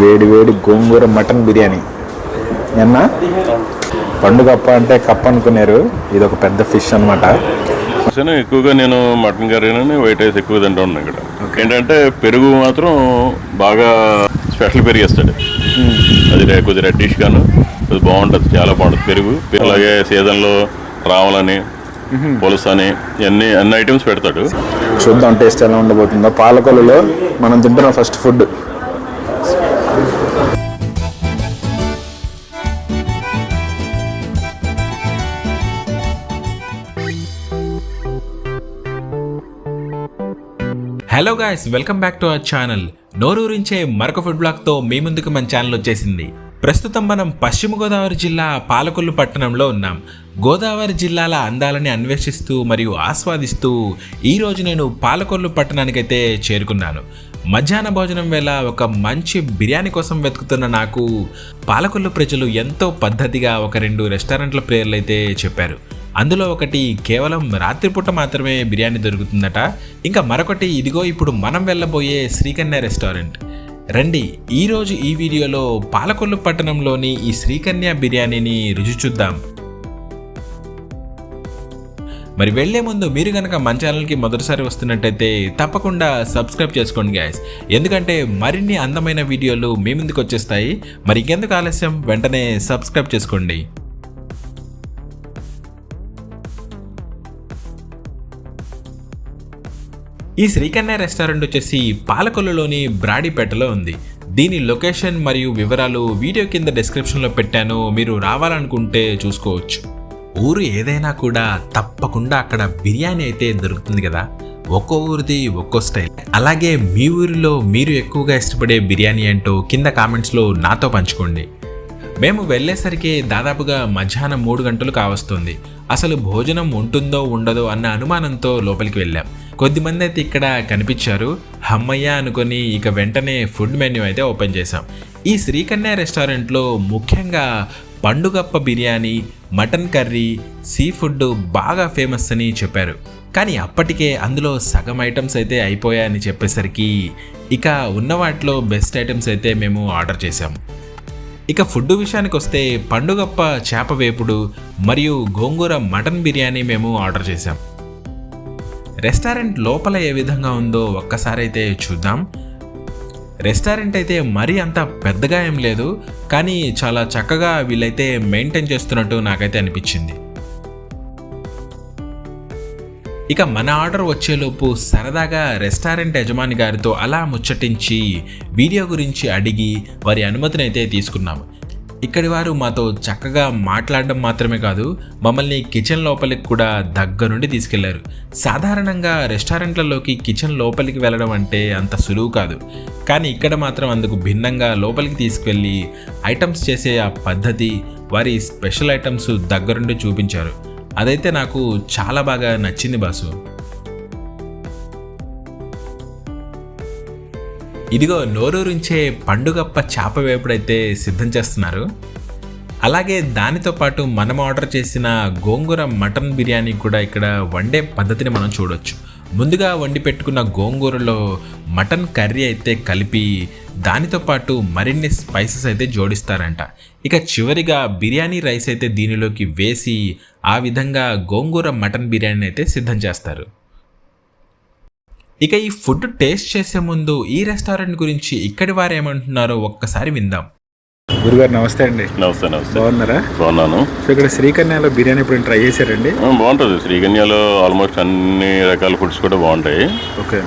వేడి వేడి గోంగూర మటన్ బిర్యానీ. నిన్న పండుగప్ప అంటే కప్ప అనుకున్నారు, ఇది ఒక పెద్ద ఫిష్ అనమాట. ఎక్కువగా నేను మటన్ కర్రీని వైట్ రైస్ ఎక్కువ తింటా ఉన్నాను. ఇక్కడ ఏంటంటే పెరుగు మాత్రం బాగా స్పెషల్ పెరుగు ఇస్తాడు. అది కొద్దిగా రెడ్డిష్ గాను అది బాగుంటుంది, చాలా బాగుంటుంది పెరుగు. అలాగే సీజన్లో రావాలని పులుసు అని అన్ని ఐటమ్స్ పెడతాడు. చూద్దాం టేస్ట్ ఎలా ఉండబోతుందో. పాలకొల్లులో మనం తింటున్న first food. Hello guys, welcome back to our channel. నోరూరించే మరొక ఫుడ్ బ్లాగ్తో మీ ముందుకు మన ఛానల్ వచ్చేసింది. ప్రస్తుతం మనం పశ్చిమ గోదావరి జిల్లా పాలకొల్లు పట్టణంలో ఉన్నాం. గోదావరి జిల్లాల అందాలని అన్వేషిస్తూ మరియు ఆస్వాదిస్తూ ఈరోజు నేను పాలకొల్లు పట్టణానికైతే చేరుకున్నాను. మధ్యాహ్న భోజనం వేళ ఒక మంచి బిర్యానీ కోసం వెతుకుతున్న నాకు పాలకొల్లు ప్రజలు ఎంతో పద్ధతిగా ఒక 2 రెస్టారెంట్ల పేర్లు అయితే చెప్పారు. అందులో ఒకటి కేవలం రాత్రిపూట మాత్రమే బిర్యానీ దొరుకుతుందట. ఇంకా మరొకటి ఇదిగో ఇప్పుడు మనం వెళ్ళబోయే శ్రీకన్య రెస్టారెంట్. రండి ఈరోజు ఈ వీడియోలో పాలకొల్లు పట్టణంలోని ఈ శ్రీకన్య బిర్యానీని రుచి చూద్దాం. మరి వెళ్లే ముందు మీరు కనుక మన ఛానల్కి మొదటిసారి వస్తున్నట్టయితే తప్పకుండా సబ్స్క్రైబ్ చేసుకోండి గాయస్, ఎందుకంటే మరిన్ని అందమైన వీడియోలు మీ ముందుకు వచ్చేస్తాయి. మరి ఇంకెందుకు ఆలస్యం, వెంటనే సబ్స్క్రైబ్ చేసుకోండి. ఈ శ్రీకన్య రెస్టారెంట్ వచ్చేసి పాలకొల్లులోని బ్రాడీపేటలో ఉంది. దీని లొకేషన్ మరియు వివరాలు వీడియో కింద డిస్క్రిప్షన్లో పెట్టాను, మీరు రావాలనుకుంటే చూసుకోవచ్చు. ఊరు ఏదైనా కూడా తప్పకుండా అక్కడ బిర్యానీ అయితే దొరుకుతుంది కదా. ఒక్కో ఊరిది ఒక్కో స్టైల్. అలాగే మీ ఊరిలో మీరు ఎక్కువగా ఇష్టపడే బిర్యానీ ఏంటో కింద కామెంట్స్లో నాతో పంచుకోండి. మేము వెళ్ళేసరికి దాదాపుగా మధ్యాహ్నం 3 గంటలు కావస్తుంది. అసలు భోజనం ఉంటుందో ఉండదో అన్న అనుమానంతో లోపలికి వెళ్ళాం. కొద్దిమంది అయితే ఇక్కడ కనిపించారు. హమ్మయ్య అనుకొని ఇక వెంటనే ఫుడ్ మెన్యూ అయితే ఓపెన్ చేసాం. ఈ శ్రీకన్య రెస్టారెంట్లో ముఖ్యంగా పండుగప్ప biryani, mutton curry, seafood బాగా ఫేమస్ అని చెప్పారు. కానీ అప్పటికే అందులో సగం ఐటమ్స్ అయితే అయిపోయాయని చెప్పేసరికి ఇక ఉన్న వాటిలో బెస్ట్ ఐటమ్స్ అయితే మేము ఆర్డర్ చేసాము. ఇక ఫుడ్ విషయానికి వస్తే పండుగప్ప చేప వేపుడు మరియు గోంగూర మటన్ బిర్యానీ మేము ఆర్డర్ చేసాం. రెస్టారెంట్ లోపల ఏ విధంగా ఉందో ఒక్కసారి అయితే చూద్దాం. రెస్టారెంట్ అయితే మరీ అంత పెద్దగా ఏం లేదు, కానీ చాలా చక్కగా వీళ్ళైతే మెయింటైన్ చేస్తున్నట్టు నాకైతే అనిపించింది. ఇక మన ఆర్డర్ వచ్చేలోపు సరదాగా రెస్టారెంట్ యజమాని గారితో అలా ముచ్చటించి వీడియో గురించి అడిగి వారి అనుమతిని అయితే తీసుకున్నాము. ఇక్కడి వారు మాతో చక్కగా మాట్లాడడం మాత్రమే కాదు, మమ్మల్ని కిచెన్ లోపలికి కూడా దగ్గరుండి తీసుకెళ్లారు. సాధారణంగా రెస్టారెంట్లలోకి కిచెన్ లోపలికి వెళ్ళడం అంటే అంత సులువు కాదు, కానీ ఇక్కడ మాత్రం అందుకు భిన్నంగా లోపలికి తీసుకెళ్ళి ఐటమ్స్ చేసే ఆ పద్ధతి, వారి స్పెషల్ ఐటమ్స్ దగ్గరుండి చూపించారు. అదైతే నాకు చాలా బాగా నచ్చింది బాసు. ఇదిగో నోరూరించే పండుగప్ప చేప వేపుడైతే సిద్ధం చేస్తున్నారు. అలాగే దానితో పాటు మనం ఆర్డర్ చేసిన గోంగూర మటన్ బిర్యానీ కూడా ఇక్కడ వండే పద్ధతిని మనం చూడొచ్చు. ముందుగా వండి పెట్టుకున్న గోంగూరలో మటన్ కర్రీ అయితే కలిపి దానితో పాటు మరిన్ని స్పైసెస్ అయితే జోడిస్తారంట. ఇక చివరిగా బిర్యానీ రైస్ అయితే దీనిలోకి వేసి ఆ విధంగా గోంగూర మటన్ బిర్యానీ అయితే సిద్ధం చేస్తారు. ఇక ఈ ఫుడ్ టేస్ట్ చేసే ముందు ఈ రెస్టారెంట్ గురించి ఇక్కడి వారు ఏమంటున్నారో ఒక్కసారి విందాం. గురుగారు నమస్తే అండి. నమస్తే నమస్తే. బాగున్నారా? బాగున్నాను. సో ఇక్కడ శ్రీకన్యలో బిర్యానీ ఇప్పుడు ట్రై చేశారండి? బాగుంటుంది. శ్రీకన్యలో ఆల్మోస్ట్ అన్ని రకాల ఫుడ్స్ కూడా బాగుంటాయి. ఓకే.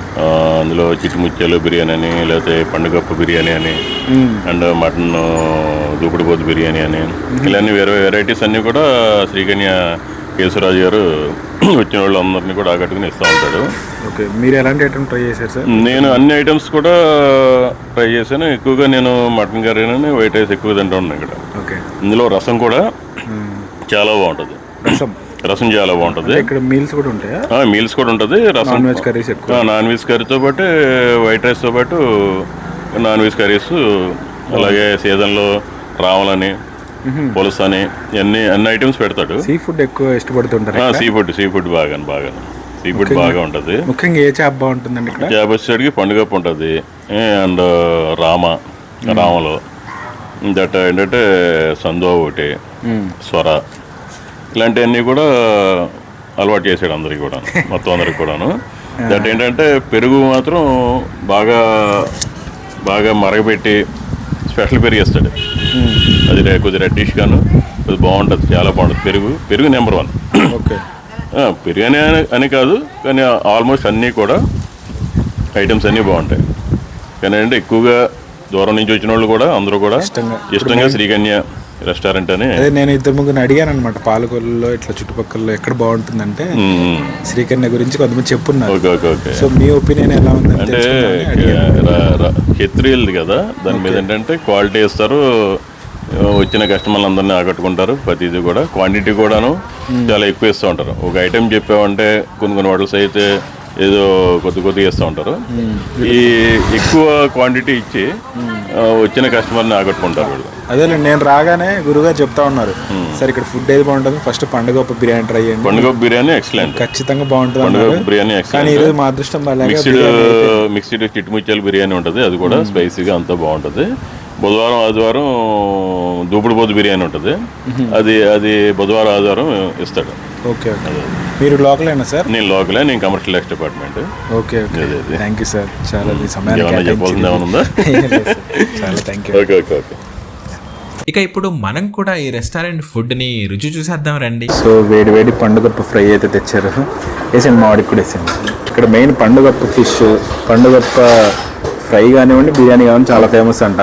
అందులో చిట్టుముత్యాలు బిర్యానీ అని, లేకపోతే పండుగప్ప బిర్యానీ అని, అండ్ మటన్ దూకుడుపోతు బిర్యానీ అని, ఇలా అన్ని వేరే వెరైటీస్ అన్నీ కూడా శ్రీకన్య కేశవరాజు గారు వచ్చిన వాళ్ళు అందరినీ కూడా ఆకట్టుకుని ఇస్తూ ఉంటాడు. ఓకే. మీరు ఎలాంటి ఐటమ్ ట్రై చేశారు సార్? నేను అన్ని ఐటమ్స్ కూడా ట్రై చేశాను. ఎక్కువగా నేను మటన్ కర్రీని వైట్ రైస్ ఎక్కువ తింటా ఉన్నాను ఇక్కడ. ఓకే. ఇందులో రసం కూడా చాలా బాగుంటుంది. రసం చాలా బాగుంటుంది. ఇక్కడ మీల్స్ కూడా ఉంటాయా? మీల్స్ కూడా ఉంటుంది. రసం, నాన్ వెజ్ కర్రీస్ ఎక్కువ. నాన్ వెజ్ కర్రీతో పాటు వైట్ రైస్తో పాటు నాన్ వెజ్ కర్రీస్, అలాగే సీజన్లో రావాలని పులుసు అని అన్ని ఐటమ్స్ పెడతాడు. సీ ఫుడ్ ఎక్కువ ఇష్టపడుతుంటారు. సీ ఫుడ్ బాగా సీ ఫుడ్ బాగా ఉంటుంది. ముఖ్యంగా ఏ చేప బాగుంటుందండి ఇక్కడ? చేప వచ్చేసరికి పండుగప్ప ఉంటుంది, అండ్ రామ, రామలో దట్ ఏంటంటే సందో ఒకటి, స్వర, ఇలాంటివన్నీ కూడా అలవాటు చేసాడు అందరికి కూడా, మొత్తం అందరికి కూడాను. దట్ ఏంటంటే పెరుగు మాత్రం బాగా బాగా మరగపెట్టి స్పెషల్ పెరుగు వేస్తాడు. అది కొద్దిగా రెడ్డిష్ గాను, అది బాగుంటుంది, చాలా బాగుంటుంది. పెరుగు నెంబర్ 1. ఓకే. పెరుగు అని కాదు కానీ ఆల్మోస్ట్ అన్నీ కూడా ఐటమ్స్ అన్నీ బాగుంటాయి. కానీ అంటే ఎక్కువగా దూరం నుంచి వచ్చిన వాళ్ళు కూడా అందరూ కూడా ఇష్టంగా శ్రీకన్య రెస్టారెంట్ అని. అదే నేను 2-3 అడిగాను అనమాట, పాలకొల్లులో ఇట్లా చుట్టుపక్కల ఎక్కడ బాగుంటుందంటే శ్రీకన్య గురించి కొంతమంది చెప్పున్నారు. సో మీ ఒపీనియన్ ఎలా ఉంది అంటే క్షత్రియులది కదా, దాని మీద ఏంటంటే క్వాలిటీ ఇస్తారు, వచ్చిన కస్టమర్లు అందరినీ ఆకట్టుకుంటారు. ప్రతిదీ కూడా క్వాంటిటీ కూడాను చాలా ఎక్కువ ఇస్తూ ఉంటారు. ఒక ఐటెం చెప్పామంటే కొన్ని హోటల్స్ అయితే ఏదో కొద్దిగా ఇస్తూ ఉంటారు. ఈ ఎక్కువ క్వాంటిటీ ఇచ్చి వచ్చిన కస్టమర్ని ఆకట్టుకుంటారు వీళ్ళు. అదే నేను రాగానే గురుగారు చెప్తా ఉన్నారు, సార్ ఇక్కడ ఫుడ్ ఏది బాగుంటుంది, ఫస్ట్ పండుగ బిర్యానీ ట్రై చేయండి. పండుగ బిర్యానీ ఎక్సలెంట్, ఖచ్చితంగా బాగుంటుంది. పండుగ బిర్యానీ ఎక్సలెంట్. మా అదృష్టం మిక్స్డ్ చిట్టుముత్యాల బిర్యానీ ఉంటుంది, అది కూడా స్పైసీగా అంతా బాగుంటుంది. బుధవారం ఆదివారం దూపుడు పోతు బిర్యానీ ఉంటుంది, అది బుధవారం ఆదివారం ఇస్తాడు. ఓకే. మీరు లోకలేనా సార్? నేను లోకలే, నేను commercial X department. Okay. Thank you sir, చాలా చెప్పాల్సింది ఏమన్నా? చాలా thank you. Okay okay okay. ఇక ఇప్పుడు మనం కూడా ఈ రెస్టారెంట్ ఫుడ్ని రుచి చూసేద్దాం రండి. సో వేడి పండుగప్పు ఫ్రై అయితే తెచ్చారు, వేసాను, మామిడికి కూడా వేసాను. ఇక్కడ మెయిన్ పండుగప్పు ఫిష్, పండుగప్ప ఫ్రై కానివ్వండి, బిర్యానీ కానివ్వండి చాలా ఫేమస్ అంట.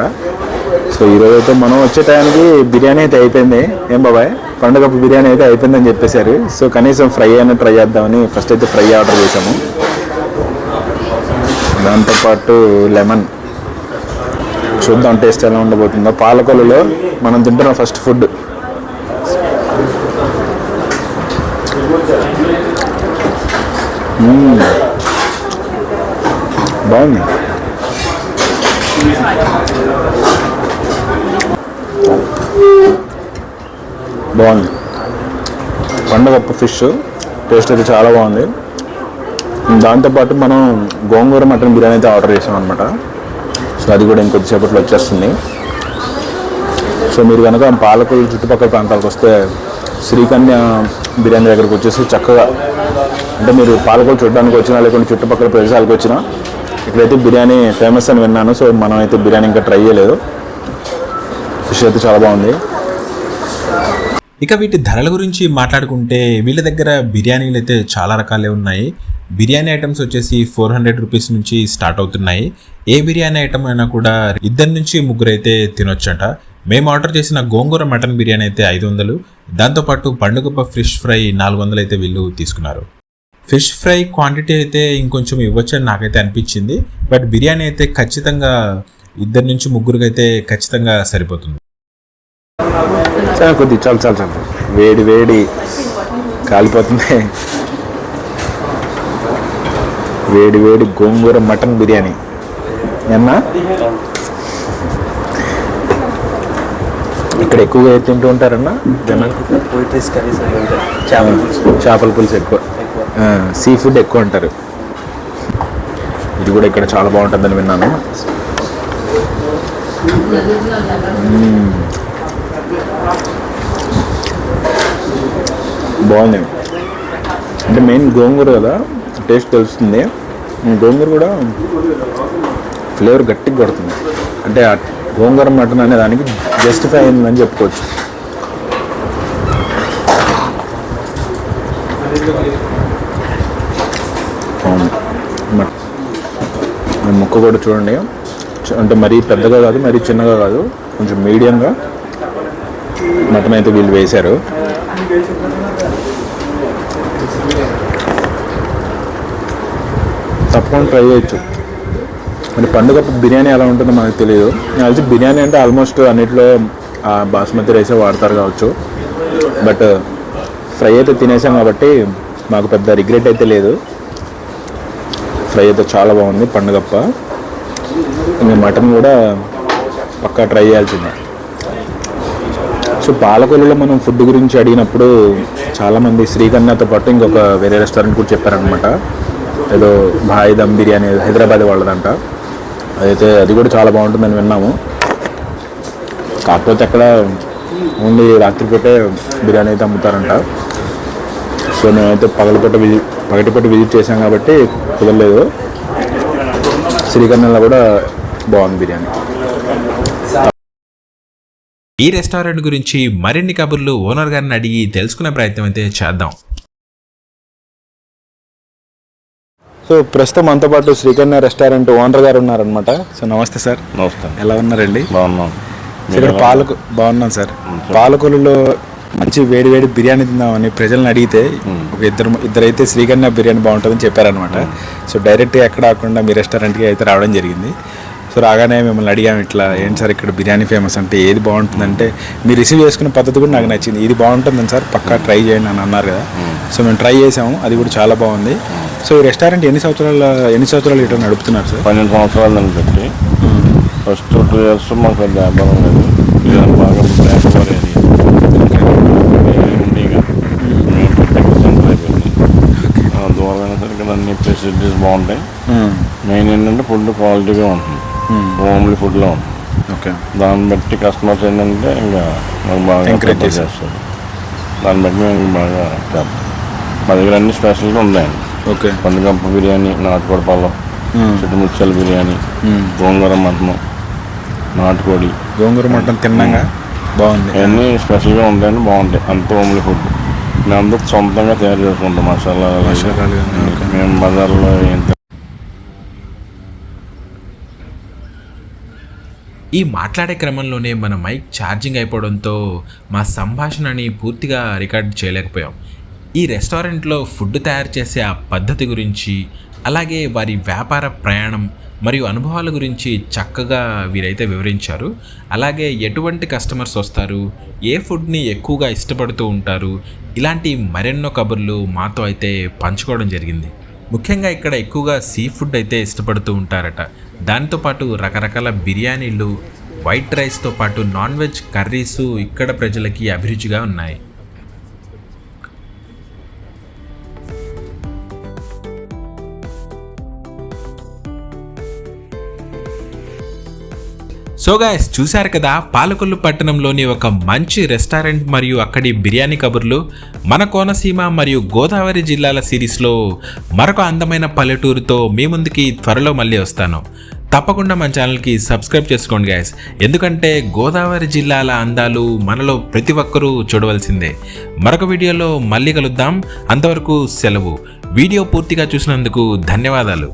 సో ఈరోజు అయితే మనం వచ్చే టైంకి బిర్యానీ అయితే అయిపోయింది. ఏం బాబాయ్, పండుగప్పు బిర్యానీ అయితే అయిపోయిందని చెప్పేశారు. సో కనీసం ఫ్రై అయినా ట్రై చేద్దామని ఫస్ట్ అయితే ఫ్రై ఆర్డర్ చేసాము. దాంతోపాటు లెమన్, చూద్దాం టేస్ట్ ఎలా ఉండబోతుందో. పాలకొల్లులో మనం తింటున్న ఫస్ట్ ఫుడ్. బాగుంది. బాగుంది పండుగప్పు ఫిష్ టేస్ట్ అయితే చాలా బాగుంది. దాంతోపాటు మనం గోంగూర మటన్ బిర్యానీ అయితే ఆర్డర్ చేసాం అనమాట. సో అది కూడా ఇంకొద్దిసేపట్లో వచ్చేస్తుంది. సో మీరు కనుక పాలకొల్లు చుట్టుపక్కల ప్రాంతాలకు వస్తే శ్రీకన్య బిర్యానీ దగ్గరకు వచ్చేసి చక్కగా, అంటే మీరు పాలకొల్లు చూడడానికి వచ్చినా లేకుంటే చుట్టుపక్కల ప్రదేశాలకు వచ్చినా ఇక్కడైతే బిర్యానీ ఫేమస్ అని విన్నాను. సో మనం అయితే బిర్యానీ ఇంకా ట్రై చేయలేదు. ఫిష్ అయితే చాలా బాగుంది. ఇక వీటి ధరల గురించి మాట్లాడుకుంటే వీళ్ళ దగ్గర బిర్యానీలు అయితే చాలా రకాలే ఉన్నాయి. బిర్యానీ ఐటమ్స్ వచ్చేసి 400 రూపీస్ నుంచి స్టార్ట్ అవుతున్నాయి. ఏ బిర్యానీ ఐటమ్ అయినా కూడా 2 నుంచి 3 అయితే తినొచ్చంట. మేము ఆర్డర్ చేసిన గోంగూర మటన్ బిర్యానీ అయితే 500, దాంతోపాటు పండుగప్ప ఫిష్ ఫ్రై 400 అయితే వీళ్ళు తీసుకున్నారు. ఫిష్ ఫ్రై క్వాంటిటీ అయితే ఇంకొంచెం ఇవ్వచ్చని నాకైతే అనిపించింది. బట్ బిర్యానీ అయితే ఖచ్చితంగా 2 నుంచి 3 అయితే ఖచ్చితంగా సరిపోతుంది. కొద్దిగా చాలా వేడి కాలిపోతుంది. వేడి గోంగూర మటన్ బిర్యానీ ఏమన్నా ఇక్కడ ఎక్కువగా తింటూ ఉంటారన్నా? చేపల పులుసు ఎక్కువ, సీ ఫుడ్ ఎక్కువ అంటారు. ఇది కూడా ఇక్కడ చాలా బాగుంటుందని విన్నాను. బాగుంది. అంటే మెయిన్ గోంగూర కదా, టేస్ట్ తెలుస్తుంది. గోంగూర కూడా ఫ్లేవర్ గట్టిగా కొడుతుంది. అంటే ఆ గోంగూర మటన్ అనే దానికి జస్టిఫై అయిందని చెప్పుకోవచ్చు. ముక్క కూడా చూడండి, అంటే మరీ పెద్దగా కాదు మరీ చిన్నగా కాదు, కొంచెం మీడియంగా మటన్ అయితే వీళ్ళు వేశారు. తప్పకుండా ట్రై చేయొచ్చు. మరి పండుగ బిర్యానీ ఎలా ఉంటుందో మనకు తెలియదు. నాకు తెలిసి బిర్యానీ అంటే ఆల్మోస్ట్ అన్నిట్లో బాస్మతి రైసే వాడతారు కావచ్చు. బట్ ఫ్రై అయితే తినేసాం కాబట్టి మాకు పెద్ద రిగ్రెట్ అయితే లేదు. ఫ్రై అయితే చాలా బాగుంది పండుగప్ప. ఇంకా మటన్ కూడా పక్కా ట్రై చేయాల్సిందే. సో పాలకొల్లులో మనం ఫుడ్ గురించి అడిగినప్పుడు చాలామంది శ్రీకన్యతో పాటు ఇంకొక వేరే రెస్టారెంట్ కూడా చెప్పారనమాట. ఏదో భాయ్ దమ్ బిర్యానీ హైదరాబాద్ వాళ్ళదంట. అయితే అది కూడా చాలా బాగుంటుందని విన్నాము. కాకపోతే అక్కడ ఓన్లీ రాత్రిపూటే బిర్యానీ అయితే అమ్ముతారంట. సో మేమైతే పగటిపూట విజిట్ చేసాం కాబట్టి కుదరలేదు. శ్రీకర్ణంలో కూడా బాగుంది బిర్యానీ. ఈ రెస్టారెంట్ గురించి మరిన్ని కబుర్లు ఓనర్ గారిని అడిగి తెలుసుకునే ప్రయత్నం అయితే చేద్దాం. సో ప్రస్తుతం మనతో పాటు శ్రీకర్ణ రెస్టారెంట్ ఓనర్ గారు ఉన్నారనమాట. సో నమస్తే సార్. నమస్తే. ఎలా ఉన్నారండి? బాగున్నాం. ఇక్కడ బాగున్నాం సార్. పాలకొల్లులో మంచి వేడి బిర్యానీ తిందామని ప్రజలను అడిగితే ఒక ఇద్దరైతే శ్రీకర్ణ బిర్యానీ బాగుంటుందని చెప్పారనమాట. సో డైరెక్ట్గా ఎక్కడ రాకుండా మీ రెస్టారెంట్కి అయితే రావడం జరిగింది. సో రాగానే మిమ్మల్ని అడిగాము, ఇట్లా ఏంటి సార్ ఇక్కడ బిర్యానీ ఫేమస్ అంటే ఏది బాగుంటుందంటే మీరు రిసీవ్ చేసుకునే పద్ధతి కూడా నాకు నచ్చింది. ఇది బాగుంటుందని సార్ పక్కా ట్రై చేయండి అని అన్నారు కదా. సో మేము ట్రై చేసాము, అది కూడా చాలా బాగుంది. సో ఈ రెస్టారెంట్ ఎన్ని సంవత్సరాలు ఇటు నడుపుతున్నారు సార్? 12 సంవత్సరాలు పెట్టి ఫస్ట్ 2 years మాకు పెద్ద వ్యాపారం లేదు. బిర్యానీ బాగా వ్యాపారం అది ఉండేగా మేము పెట్టే సెంటర్ అయిపోయింది. దూరమైన సరే ఇక్కడ అన్ని ఫెసిలిటీస్ బాగుంటాయి. మెయిన్ ఏంటంటే ఫుడ్ క్వాలిటీగా ఉంటుంది, హోమ్లీ ఫుడ్లో ఉంటుంది. ఓకే. దాన్ని బట్టి కస్టమర్స్ ఏంటంటే ఇంకా మాకు బాగా ఎంకరేజ్ చేస్తారు. దాన్ని బట్టి మేము బాగా చేస్తాం. మా దగ్గర అన్ని స్పెషల్గా ఉన్నాయండి. ఓకే. పండుగంప బిర్యానీ, నాటుకోడి పళ్ళం, చుట్టుముచ్చల బిర్యానీ, గోంగూర మటన్, నాటుకోడి, గోంగూర మటన్ తిన్నాగా బాగుంది. ఇవన్నీ స్పెషల్గా ఉంటాయని బాగుంటాయి. అంత హోమ్లీ ఫుడ్ మేము అందరూ సొంతంగా తయారు చేసుకుంటాం. మసాలాలు మేము బజార్లో ఎంత. ఈ మాట్లాడే క్రమంలోనే మన మైక్ ఛార్జింగ్ అయిపోవడంతో మా సంభాషణని పూర్తిగా రికార్డ్ చేయలేకపోయాం. ఈ రెస్టారెంట్లో ఫుడ్ తయారు చేసే ఆ పద్ధతి గురించి, అలాగే వారి వ్యాపార ప్రయాణం మరియు అనుభవాల గురించి చక్కగా వీరైతే వివరించారు. అలాగే ఎటువంటి కస్టమర్స్ వస్తారు, ఏ ఫుడ్ని ఎక్కువగా ఇష్టపడుతూ ఉంటారు, ఇలాంటి మరెన్నో కబుర్లు మాతో అయితే పంచుకోవడం జరిగింది. ముఖ్యంగా ఇక్కడ ఎక్కువగా సీ ఫుడ్ అయితే ఇష్టపడుతూ ఉంటారట. దాంతోపాటు రకరకాల బిర్యానీలు, వైట్ రైస్తో పాటు నాన్ వెజ్ కర్రీసు ఇక్కడ ప్రజలకి అభిరుచిగా ఉన్నాయి. సో గైస్, చూశారు కదా పాలకొల్లు పట్టణంలోని ఒక మంచి రెస్టారెంట్ మరియు అక్కడి బిర్యానీ కబుర్లు. మన కోనసీమ మరియు గోదావరి జిల్లాల సిరీస్లో మరొక అందమైన పల్లెటూరుతో మీ ముందుకి త్వరలో మళ్ళీ వస్తాను. తప్పకుండా మన ఛానల్కి సబ్స్క్రైబ్ చేసుకోండి గైస్, ఎందుకంటే గోదావరి జిల్లాల అందాలు మనలో ప్రతి ఒక్కరూ చూడవలసిందే. మరొక వీడియోలో మళ్ళీ కలుద్దాం. అంతవరకు సెలవు. వీడియో పూర్తిగా చూసినందుకు ధన్యవాదాలు.